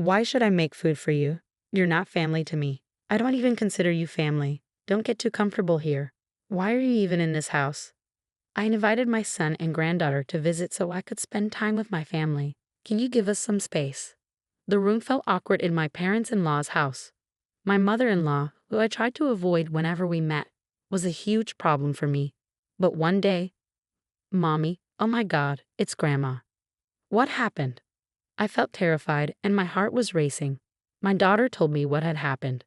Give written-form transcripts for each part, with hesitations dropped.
Why should I make food for you? You're not family to me. I don't even consider you family. Don't get too comfortable here. Why are you even in this house? I invited my son and granddaughter to visit so I could spend time with my family. Can you give us some space? The room felt awkward in my parents-in-law's house. My mother-in-law, who I tried to avoid whenever we met, was a huge problem for me. But one day, Mommy, oh my God, it's Grandma. What happened? I felt terrified and my heart was racing. My daughter told me what had happened.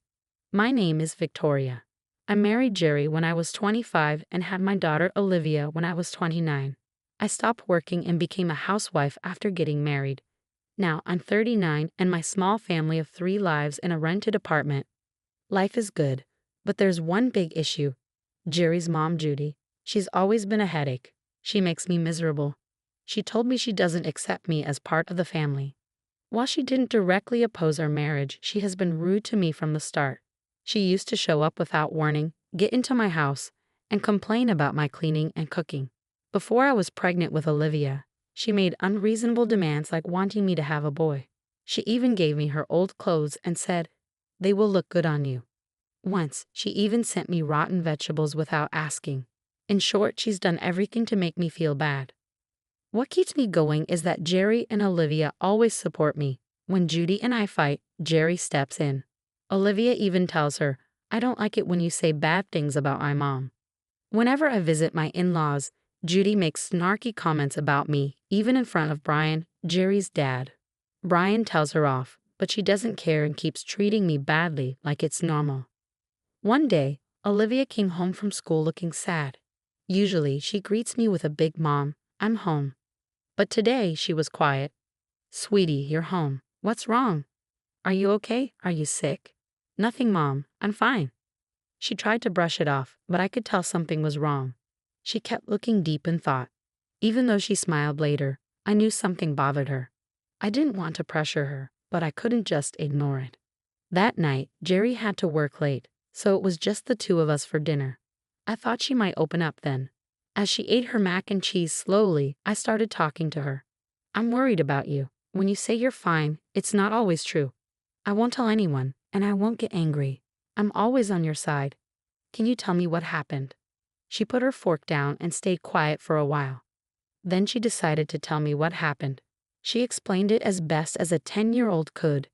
My name is Victoria. I married Jerry when I was 25 and had my daughter Olivia when I was 29. I stopped working and became a housewife after getting married. Now I'm 39 and my small family of 3 lives in a rented apartment. Life is good, but there's one big issue. Jerry's mom, Judy. She's always been a headache. She makes me miserable. She told me she doesn't accept me as part of the family. While she didn't directly oppose our marriage, she has been rude to me from the start. She used to show up without warning, get into my house, and complain about my cleaning and cooking. Before I was pregnant with Olivia, she made unreasonable demands like wanting me to have a boy. She even gave me her old clothes and said, "They will look good on you." Once, she even sent me rotten vegetables without asking. In short, she's done everything to make me feel bad. What keeps me going is that Jerry and Olivia always support me. When Judy and I fight, Jerry steps in. Olivia even tells her, "I don't like it when you say bad things about my mom." Whenever I visit my in-laws, Judy makes snarky comments about me, even in front of Brian, Jerry's dad. Brian tells her off, but she doesn't care and keeps treating me badly like it's normal. One day, Olivia came home from school looking sad. Usually, she greets me with a big "Mom, I'm home." But today, she was quiet. "Sweetie, you're home. What's wrong? Are you okay? Are you sick?" "Nothing, Mom. I'm fine." She tried to brush it off, but I could tell something was wrong. She kept looking deep in thought. Even though she smiled later, I knew something bothered her. I didn't want to pressure her, but I couldn't just ignore it. That night, Jerry had to work late, so it was just the 2 of us for dinner. I thought she might open up then. As she ate her mac and cheese slowly, I started talking to her. "I'm worried about you. When you say you're fine, it's not always true. I won't tell anyone, and I won't get angry. I'm always on your side. Can you tell me what happened?" She put her fork down and stayed quiet for a while. Then she decided to tell me what happened. She explained it as best as a 10-year-old could.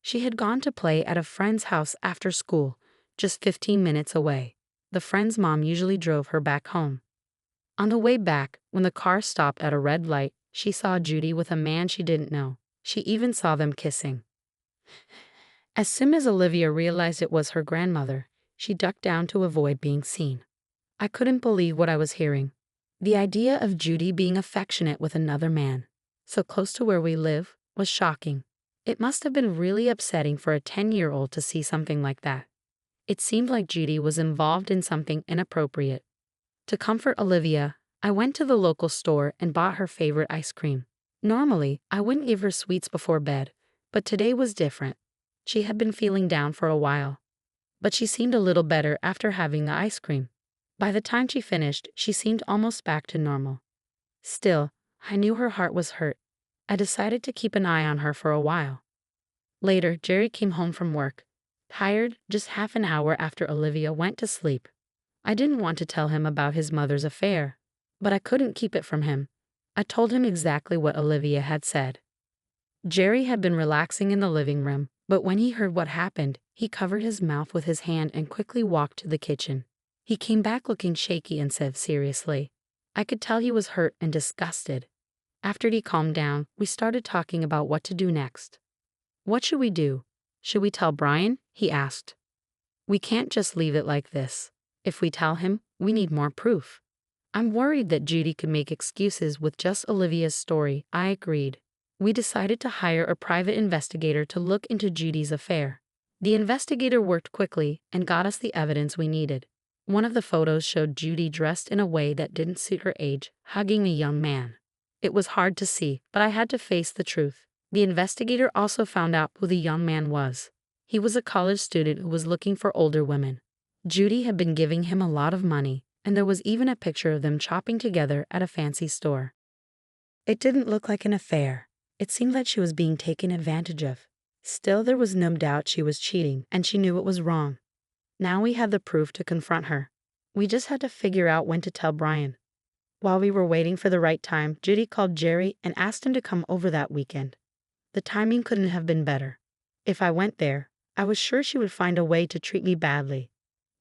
She had gone to play at a friend's house after school, just 15 minutes away. The friend's mom usually drove her back home. On the way back, when the car stopped at a red light, she saw Judy with a man she didn't know. She even saw them kissing. As soon as Olivia realized it was her grandmother, she ducked down to avoid being seen. I couldn't believe what I was hearing. The idea of Judy being affectionate with another man, so close to where we live, was shocking. It must have been really upsetting for a 10-year-old to see something like that. It seemed like Judy was involved in something inappropriate. To comfort Olivia, I went to the local store and bought her favorite ice cream. Normally, I wouldn't give her sweets before bed, but today was different. She had been feeling down for a while, but she seemed a little better after having the ice cream. By the time she finished, she seemed almost back to normal. Still, I knew her heart was hurt. I decided to keep an eye on her for a while. Later, Jerry came home from work, tired, just half an hour after Olivia went to sleep. I didn't want to tell him about his mother's affair, but I couldn't keep it from him. I told him exactly what Olivia had said. Jerry had been relaxing in the living room, but when he heard what happened, he covered his mouth with his hand and quickly walked to the kitchen. He came back looking shaky and said seriously. I could tell he was hurt and disgusted. After he calmed down, we started talking about what to do next. "What should we do? Should we tell Brian?" he asked. "We can't just leave it like this. If we tell him, we need more proof." I'm worried that Judy could make excuses with just Olivia's story. I agreed. We decided to hire a private investigator to look into Judy's affair. The investigator worked quickly and got us the evidence we needed. One of the photos showed Judy dressed in a way that didn't suit her age, hugging a young man. It was hard to see, but I had to face the truth. The investigator also found out who the young man was. He was a college student who was looking for older women. Judy had been giving him a lot of money, and there was even a picture of them shopping together at a fancy store. It didn't look like an affair. It seemed like she was being taken advantage of. Still, there was no doubt she was cheating, and she knew it was wrong. Now we had the proof to confront her. We just had to figure out when to tell Brian. While we were waiting for the right time, Judy called Jerry and asked him to come over that weekend. The timing couldn't have been better. If I went there, I was sure she would find a way to treat me badly.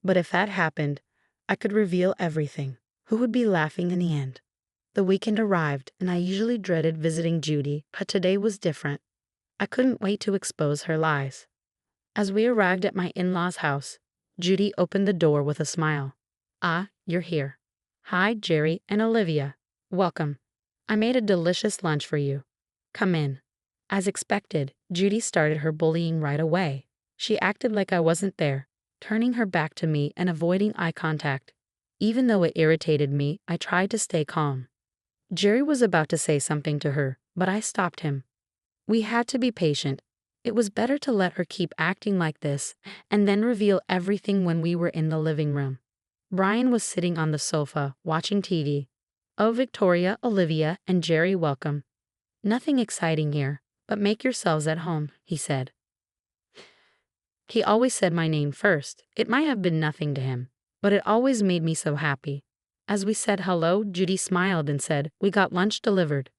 But if that happened, I could reveal everything. Who would be laughing in the end? The weekend arrived, and I usually dreaded visiting Judy, but today was different. I couldn't wait to expose her lies. As we arrived at my in-laws' house, Judy opened the door with a smile. "Ah, you're here. Hi, Jerry and Olivia. Welcome. I made a delicious lunch for you. Come in." As expected, Judy started her bullying right away. She acted like I wasn't there, turning her back to me and avoiding eye contact. Even though it irritated me, I tried to stay calm. Jerry was about to say something to her, but I stopped him. We had to be patient. It was better to let her keep acting like this and then reveal everything when we were in the living room. Brian was sitting on the sofa, watching TV. "Oh, Victoria, Olivia, and Jerry, welcome. Nothing exciting here, but make yourselves at home," he said. He always said my name first. It might have been nothing to him, but it always made me so happy. As we said hello, Judy smiled and said, "We got lunch delivered.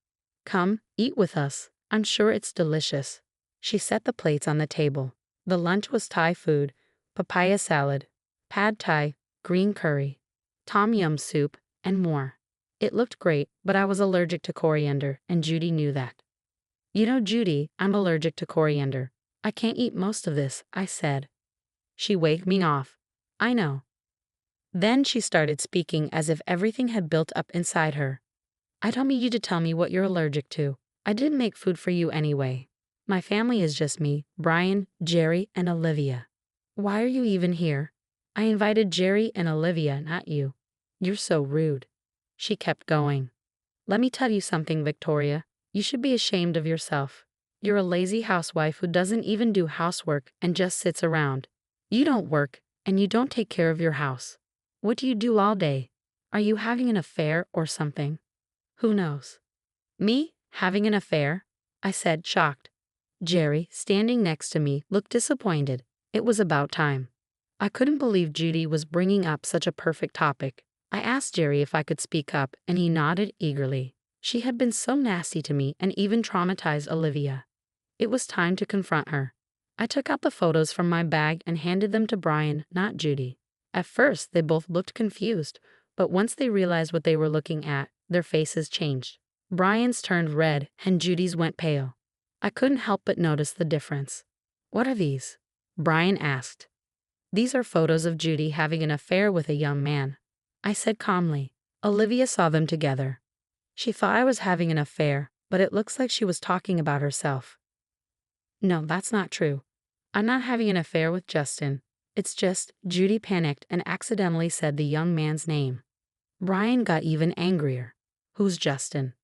Come, eat with us. I'm sure it's delicious." She set the plates on the table. The lunch was Thai food, papaya salad, pad thai, green curry, tom yum soup, and more. It looked great, but I was allergic to coriander, and Judy knew that. "You know, Judy, I'm allergic to coriander. I can't eat most of this," I said. She waved me off. "I know." Then she started speaking as if everything had built up inside her. "I don't need you to tell me what you're allergic to. I didn't make food for you anyway. My family is just me, Brian, Jerry, and Olivia. Why are you even here? I invited Jerry and Olivia, not you. You're so rude." She kept going. "Let me tell you something, Victoria. You should be ashamed of yourself. You're a lazy housewife who doesn't even do housework and just sits around. You don't work, and you don't take care of your house. What do you do all day? Are you having an affair or something?" "Who knows?" "Me? Having an affair?" I said, shocked. Jerry, standing next to me, looked disappointed. It was about time. I couldn't believe Judy was bringing up such a perfect topic. I asked Jerry if I could speak up, and he nodded eagerly. She had been so nasty to me and even traumatized Olivia. It was time to confront her. I took out the photos from my bag and handed them to Brian, not Judy. At first, they both looked confused, but once they realized what they were looking at, their faces changed. Brian's turned red, and Judy's went pale. I couldn't help but notice the difference. "What are these?" Brian asked. "These are photos of Judy having an affair with a young man," I said calmly. Olivia saw them together. She thought I was having an affair, but it looks like she was talking about herself. "No, that's not true. I'm not having an affair with Justin. It's just," Judy panicked and accidentally said the young man's name. Brian got even angrier. "Who's Justin?"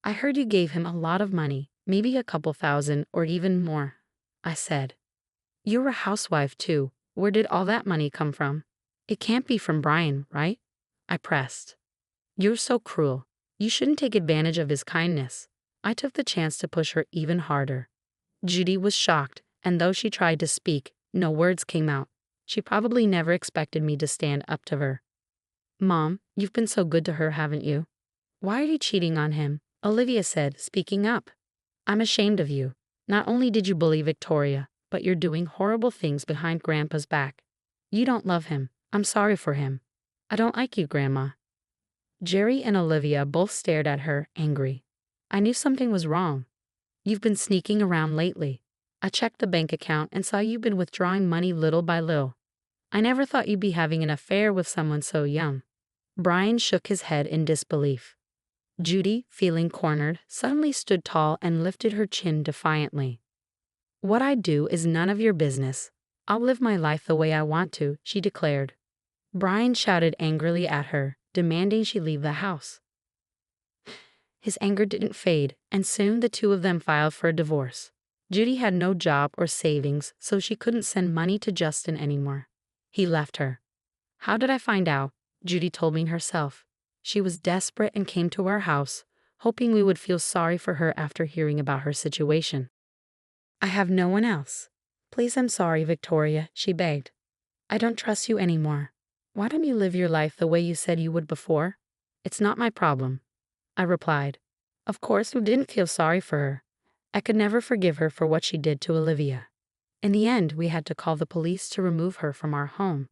"I heard you gave him a lot of money, maybe a couple thousand or even more," I said. "You're a housewife too. Where did all that money come from? It can't be from Brian, right?" I pressed. "You're so cruel. You shouldn't take advantage of his kindness." I took the chance to push her even harder. Judy was shocked, and though she tried to speak, no words came out. She probably never expected me to stand up to her. "Mom, you've been so good to her, haven't you?" "Why are you cheating on him?" Olivia said, speaking up. "I'm ashamed of you. Not only did you bully Victoria, but you're doing horrible things behind Grandpa's back. You don't love him. I'm sorry for him. I don't like you, Grandma." Jerry and Olivia both stared at her, angry. I knew something was wrong. "You've been sneaking around lately. I checked the bank account and saw you've been withdrawing money little by little. I never thought you'd be having an affair with someone so young." Brian shook his head in disbelief. Judy, feeling cornered, suddenly stood tall and lifted her chin defiantly. "What I do is none of your business. I'll live my life the way I want to," she declared. Brian shouted angrily at her, demanding she leave the house. His anger didn't fade, and soon the two of them filed for a divorce. Judy had no job or savings, so she couldn't send money to Justin anymore. He left her. How did I find out? Judy told me herself. She was desperate and came to our house, hoping we would feel sorry for her after hearing about her situation. I have no one else. Please, I'm sorry, Victoria, she begged. I don't trust you anymore. Why don't you live your life the way you said you would before? It's not my problem, I replied. Of course, I didn't feel sorry for her. I could never forgive her for what she did to Olivia. In the end, we had to call the police to remove her from our home.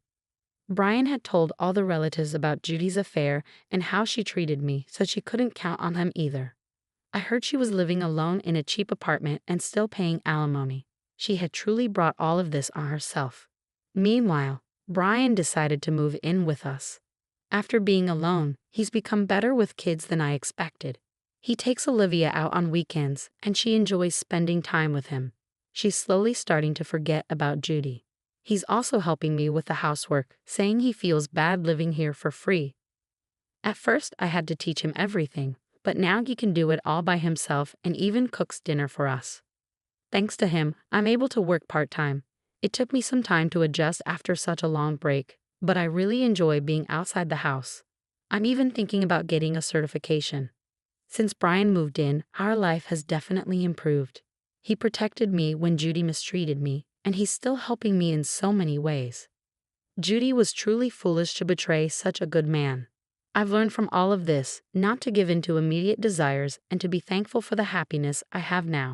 Brian had told all the relatives about Judy's affair and how she treated me, so she couldn't count on him either. I heard she was living alone in a cheap apartment and still paying alimony. She had truly brought all of this on herself. Meanwhile, Brian decided to move in with us. After being alone, he's become better with kids than I expected. He takes Olivia out on weekends, and she enjoys spending time with him. She's slowly starting to forget about Judy. He's also helping me with the housework, saying he feels bad living here for free. At first, I had to teach him everything, but now he can do it all by himself and even cooks dinner for us. Thanks to him, I'm able to work part-time. It took me some time to adjust after such a long break, but I really enjoy being outside the house. I'm even thinking about getting a certification. Since Brian moved in, our life has definitely improved. He protected me when Judy mistreated me, and he's still helping me in so many ways. Judy was truly foolish to betray such a good man. I've learned from all of this not to give in to immediate desires and to be thankful for the happiness I have now.